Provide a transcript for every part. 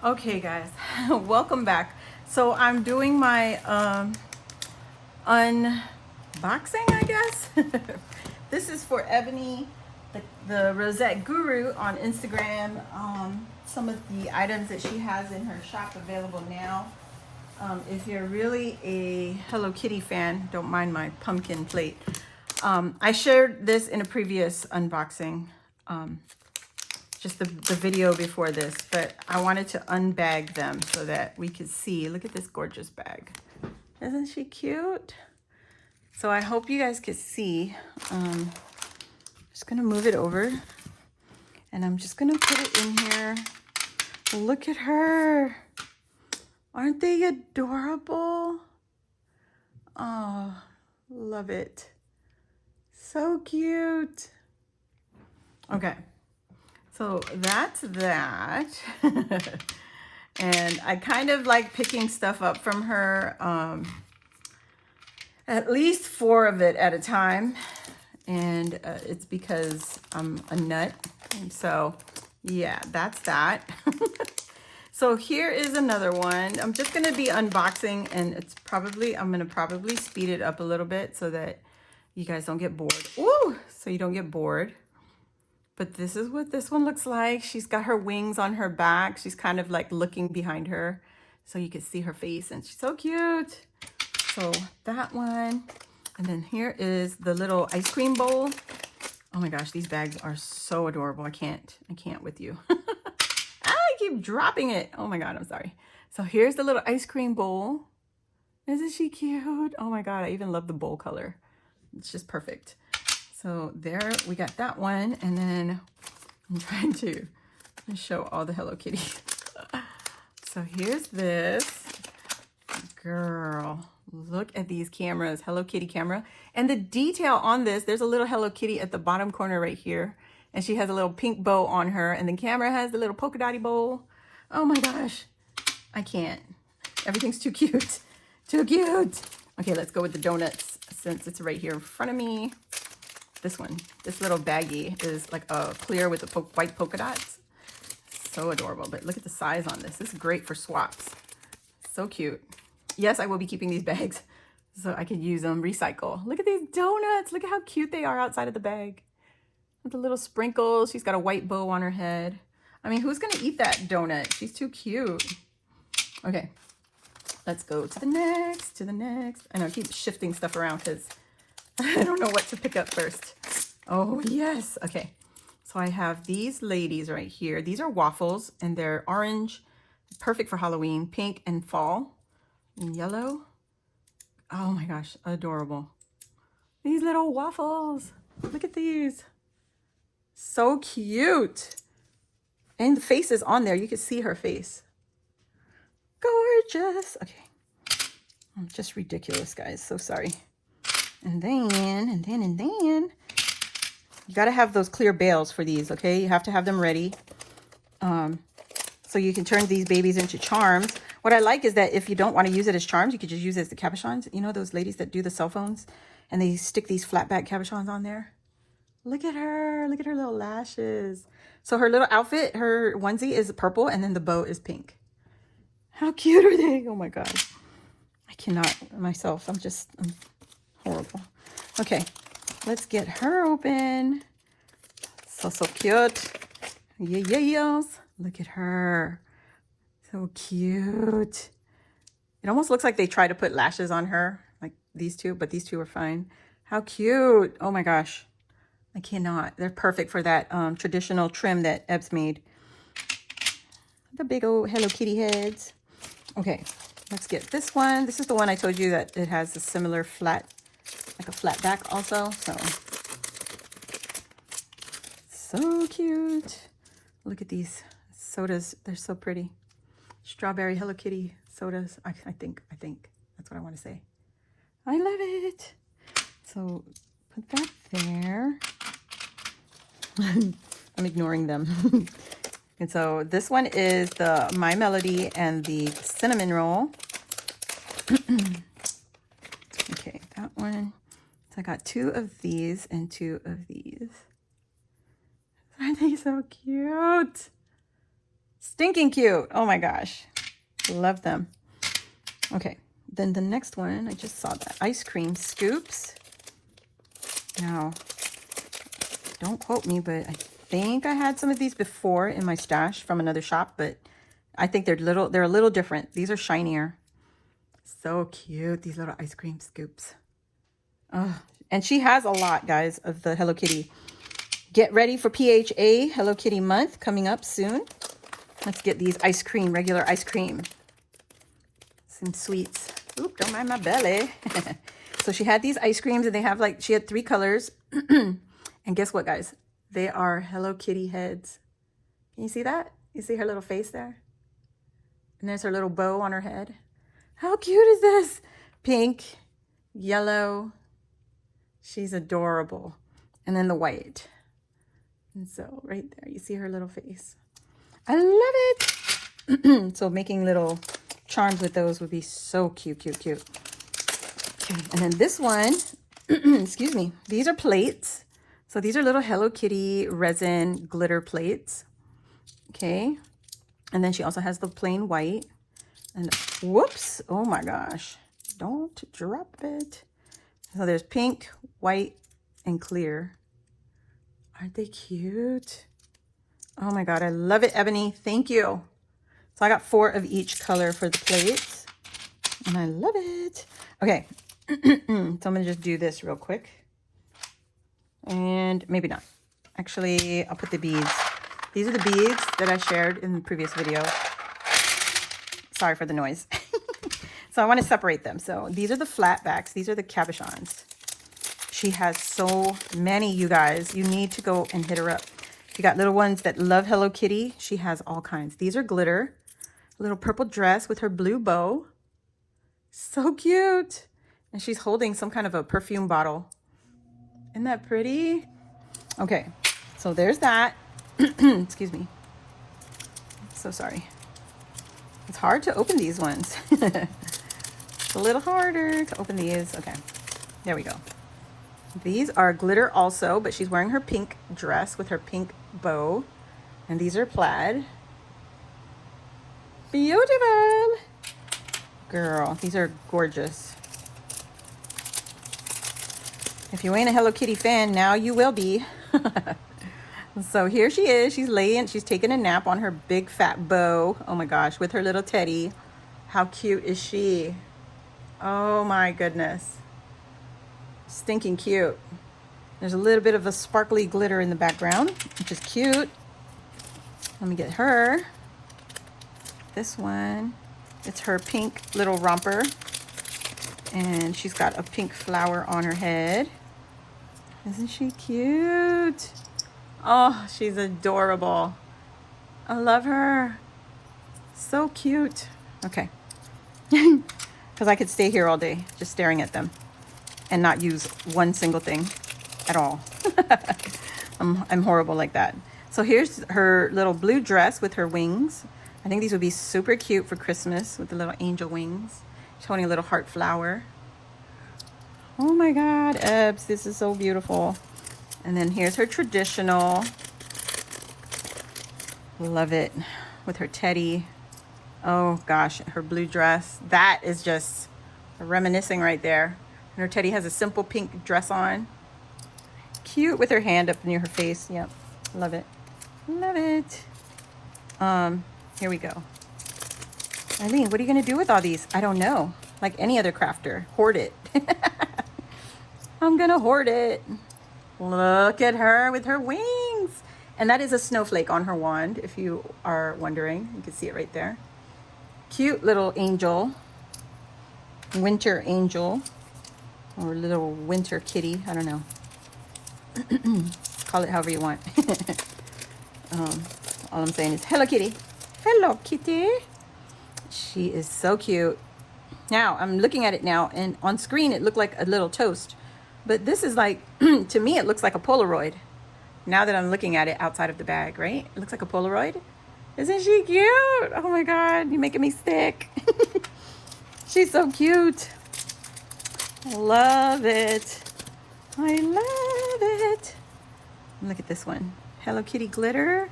Okay, guys, welcome back. So I'm doing my unboxing, I guess. This is for Ebony, the Rosette Guru on Instagram. Some of the items that she has in her shop available now. If you're really a Hello Kitty fan, don't mind my pumpkin plate. I shared this in a previous unboxing. Just the video before this, but I wanted to unbag them so that we could see. Look at this gorgeous bag. Isn't she cute? So I hope you guys could see. Just gonna move it over and I'm just gonna put it in here. Look at her. Aren't they adorable? Oh, love it. So cute. Okay. So that's that. And I kind of like picking stuff up from her, at least 4 of it at a time. And it's because I'm a nut. And so, yeah, that's that. So here is another one. I'm just going to be unboxing, and I'm going to probably speed it up a little bit so that you guys don't get bored. Ooh, so you don't get bored. But this is what this one looks like. She's got her wings on her back. She's kind of like looking behind her so you can see her face, and she's so cute. So that one. And then here is the little ice cream bowl. Oh my gosh, these bags are so adorable. I can't with you. I keep dropping it. Oh my God, I'm sorry. So here's the little ice cream bowl. Isn't she cute? Oh my God, I even love the bowl color. It's just perfect. So there we got that one, and then I'm trying to show all the Hello Kitty. So here's this. Girl, look at these cameras, Hello Kitty camera. And the detail on this, there's a little Hello Kitty at the bottom corner right here, and she has a little pink bow on her, and the camera has the little polka dotty bow. Oh my gosh, I can't. Everything's too cute, too cute. Okay, let's go with the donuts since it's right here in front of me. This one, this little baggie is like a clear with the white polka dots. So adorable, but look at the size on this. This is great for swaps. So cute. Yes, I will be keeping these bags so I can use them, recycle. Look at these donuts. Look at how cute they are outside of the bag. With the little sprinkles. She's got a white bow on her head. I mean, who's gonna eat that donut? She's too cute. Okay, let's go to the next, I know I keep shifting stuff around because I don't know what to pick up first. Oh, yes. Okay. So I have these ladies right here. These are waffles, and they're orange, perfect for Halloween, pink, and fall, and yellow. Oh my gosh, adorable. These little waffles. Look at these. So cute. And the face is on there. You can see her face. Gorgeous. Okay. I'm just ridiculous, guys. So sorry. And then, you got to have those clear bales for these, okay? You have to have them ready. So you can turn these babies into charms. What I like is that if you don't want to use it as charms, you could just use it as the cabochons. You know those ladies that do the cell phones and they stick these flat back cabochons on there? Look at her. Look at her little lashes. So her little outfit, her onesie is purple, and then the bow is pink. How cute are they? Oh my God. I cannot myself. I'm horrible. Okay, let's get her open. So cute. Yes. Look at her. So cute. It almost looks like they try to put lashes on her, like these two, but these two are fine. How cute. Oh my gosh. I cannot. They're perfect for that traditional trim that Eb's made. The big old Hello Kitty heads. Okay, let's get this one. This is the one I told you that it has a similar flat, like a flat back also. So cute. Look at these sodas. They're so pretty. Strawberry Hello Kitty sodas. I think that's what I want to say. I love it. So put that there. I'm ignoring them. And so this one is the My Melody and the cinnamon roll. Okay, that one. So I got 2 of these and 2 of these. Aren't they so cute? Stinking cute. Oh my gosh. Love them. Okay. Then the next one, I just saw that. Ice cream scoops. Now, don't quote me, but I think I had some of these before in my stash from another shop, but I think they're a little different. These are shinier. So cute, these little ice cream scoops. Oh, and she has a lot, guys, of the Hello Kitty. Get ready for PHA Hello Kitty month coming up soon. Let's get these ice cream, regular ice cream. Some sweets. Oop, don't mind my belly. So she had these ice creams and they have like, she had 3 colors. And guess what, guys? They are Hello Kitty heads. Can you see that? You see her little face there? And there's her little bow on her head. How cute is this? Pink, yellow. She's adorable. And then the white. And so right there, you see her little face. I love it. So making little charms with those would be so cute, cute, cute. Okay, and then this one, excuse me, these are plates. So these are little Hello Kitty resin glitter plates. Okay, and then she also has the plain white. And whoops, oh my gosh, don't drop it. So there's pink, white, and clear. Aren't they cute? Oh my God, I love it, Ebony. Thank you. So I got 4 of each color for the plates. And I love it. Okay, so I'm gonna just do this real quick. And maybe not. Actually, I'll put the beads. These are the beads that I shared in the previous video. Sorry for the noise. So I want to separate them. So these are the flat backs. These are the cabochons. She has so many, you guys. You need to go and hit her up. If you got little ones that love Hello Kitty, she has all kinds. These are glitter. A little purple dress with her blue bow. So cute. And she's holding some kind of a perfume bottle. Isn't that pretty? Okay, so there's that. Excuse me. So sorry. It's hard to open these ones. It's a little harder to open these. Okay, there we go. These are glitter also, but she's wearing her pink dress with her pink bow. And these are plaid. Beautiful. Girl, these are gorgeous. If you ain't a Hello Kitty fan, now you will be. So here she is. She's taking a nap on her big fat bow. Oh my gosh, with her little teddy. How cute is she? Oh my goodness. Stinking cute. There's a little bit of a sparkly glitter in the background, which is cute. Let me get her. This one. It's her pink little romper. And she's got a pink flower on her head. Isn't she cute? Oh, she's adorable. I love her. So cute. Okay. Because I could stay here all day just staring at them and not use one single thing at all. I'm horrible like that. So here's her little blue dress with her wings. I think these would be super cute for Christmas with the little angel wings. She's holding a little heart flower. Oh my God, Ebs, this is so beautiful. And then here's her traditional. Love it. With her teddy. Oh gosh, her blue dress. That is just reminiscing right there. And her teddy has a simple pink dress on. Cute with her hand up near her face. Yep, love it. Love it. Here we go. Eileen, what are you gonna do with all these? I don't know. Like any other crafter, hoard it. I'm gonna hoard it. Look at her with her wings. And that is a snowflake on her wand, if you are wondering. You can see it right there. Cute little angel. Winter angel. Or little winter kitty. I don't know. Call it however you want. All I'm saying is, hello, kitty. Hello, kitty. She is so cute. Now, I'm looking at it now, and on screen, it looked like a little toast. But this is like, to me, it looks like a Polaroid. Now that I'm looking at it outside of the bag, right? It looks like a Polaroid. Isn't she cute? Oh my God, you're making me sick. She's so cute. I love it. I love it. Look at this one. Hello Kitty glitter.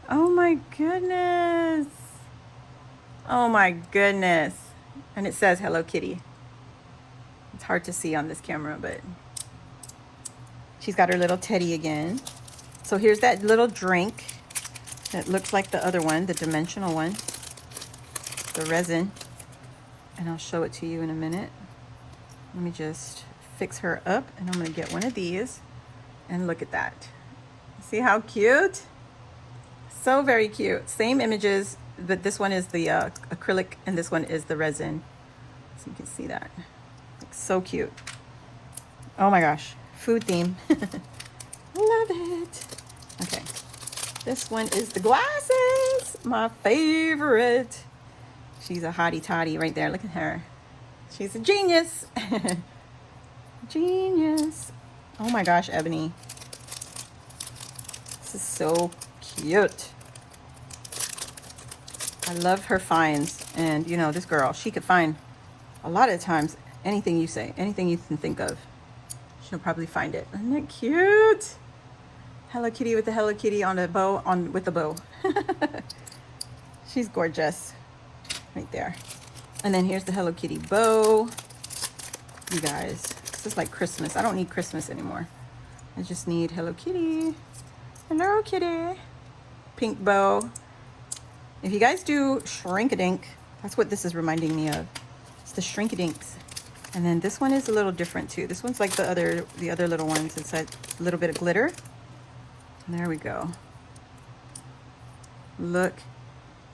Oh my goodness. Oh my goodness. And it says Hello Kitty. It's hard to see on this camera, but she's got her little teddy again. So here's that little drink that looks like the other one, the dimensional one, the resin. And I'll show it to you in a minute. Let me just fix her up, and I'm gonna get one of these. And look at that. See how cute? So very cute. Same images, but this one is the acrylic and this one is the resin. So you can see that. It's so cute. Oh my gosh, food theme. Love it. Okay, this one is the glasses, my favorite. She's a hottie toddy right there. Look at her. She's a genius. Genius. Oh my gosh, Ebony. This is so cute. I love her finds. And you know, this girl, she could find a lot of times anything you say, anything you can think of. She'll probably find it. Isn't it cute? Hello Kitty with the Hello Kitty on a bow, with the bow. She's gorgeous. Right there. And then here's the Hello Kitty bow. You guys, this is like Christmas. I don't need Christmas anymore. I just need Hello Kitty. Hello Kitty. Pink bow. If you guys do shrink-a-dink, that's what this is reminding me of. It's the shrink-a-dinks. And then this one is a little different too. This one's like the other little ones. It's a little bit of glitter. And there we go. Look.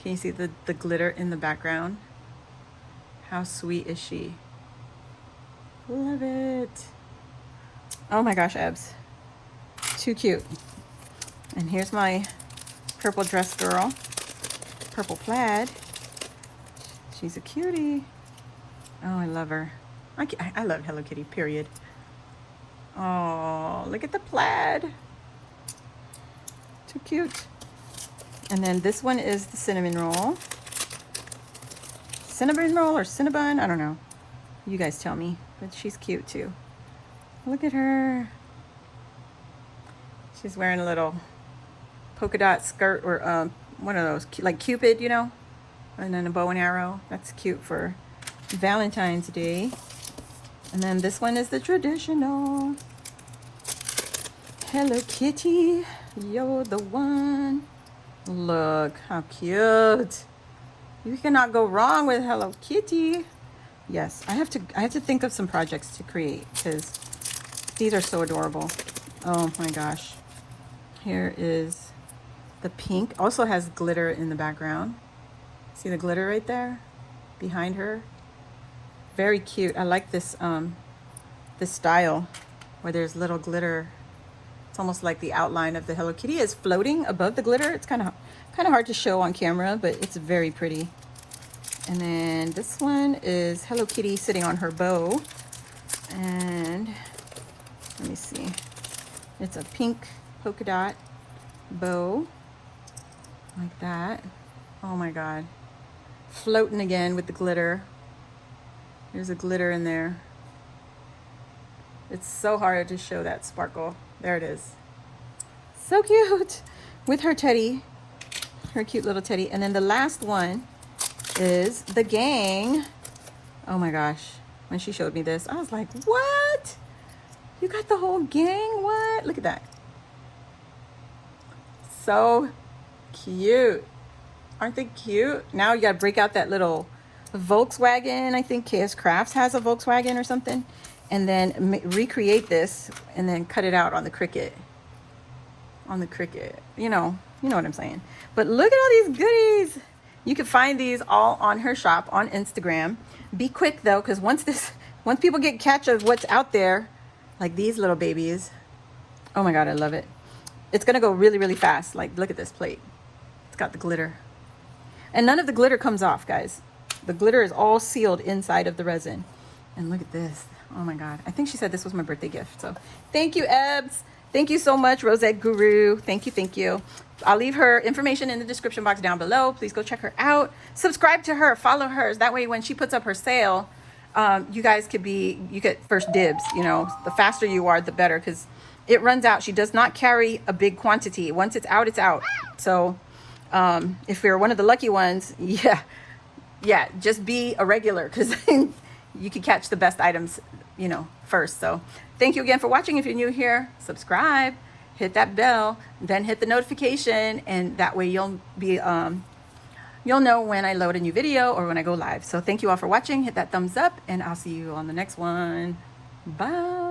Can you see the glitter in the background? How sweet is she? Love it. Oh my gosh, Ebs. Too cute. And here's my purple dress girl. Purple plaid. She's a cutie. Oh, I love her. I love Hello Kitty, period. Oh, look at the plaid. Too cute. And then this one is the cinnamon roll. Cinnamon roll or Cinnabon? I don't know. You guys tell me. But she's cute too. Look at her. She's wearing a little polka dot skirt or one of those, like Cupid, you know? And then a bow and arrow. That's cute for Valentine's Day. And then this one is the traditional. Hello Kitty, you're the one. Look how cute. You cannot go wrong with Hello Kitty. Yes, I have to think of some projects to create because these are so adorable. Oh my gosh. Here is the pink. Also has glitter in the background. See the glitter right there behind her? Very cute. I like this this style where there's little glitter. It's almost like the outline of the Hello Kitty is floating above the glitter. It's kind of hard to show on camera, but it's very pretty. And then this one is Hello Kitty sitting on her bow. And let me see. It's a pink polka dot bow. Like that. Oh my God. Floating again with the glitter. There's a glitter in there. It's so hard to show that sparkle. There it is. So cute. With her teddy. Her cute little teddy. And then the last one is the gang. Oh my gosh. When she showed me this, I was like, what? You got the whole gang? What? Look at that. So cute. Aren't they cute? Now you gotta break out that little Volkswagen. I think KS Crafts has a Volkswagen or something. And then recreate this and then cut it out on the Cricut. On the Cricut. You know what I'm saying. But look at all these goodies. You can find these all on her shop on Instagram. Be quick though, because once people get catch of what's out there, like these little babies. Oh my God, I love it. It's gonna go really, really fast. Like, look at this plate. It's got the glitter. And none of the glitter comes off, guys. The glitter is all sealed inside of the resin. And look at this. Oh my God. I think she said this was my birthday gift. So thank you, Ebs. Thank you so much, Rosette Guru. Thank you, thank you. I'll leave her information in the description box down below. Please go check her out. Subscribe to her, follow hers. That way when she puts up her sale, you guys you get first dibs. You know, the faster you are, the better, because it runs out. She does not carry a big quantity. Once it's out, it's out. So If you're one of the lucky ones, yeah, just be a regular, because you can catch the best items, you know, first. So thank you again for watching. If you're new here, subscribe, hit that bell, then hit the notification, and that way you'll be you'll know when I load a new video or when I go live. So thank you all for watching. Hit that thumbs up, and I'll see you on the next one. Bye.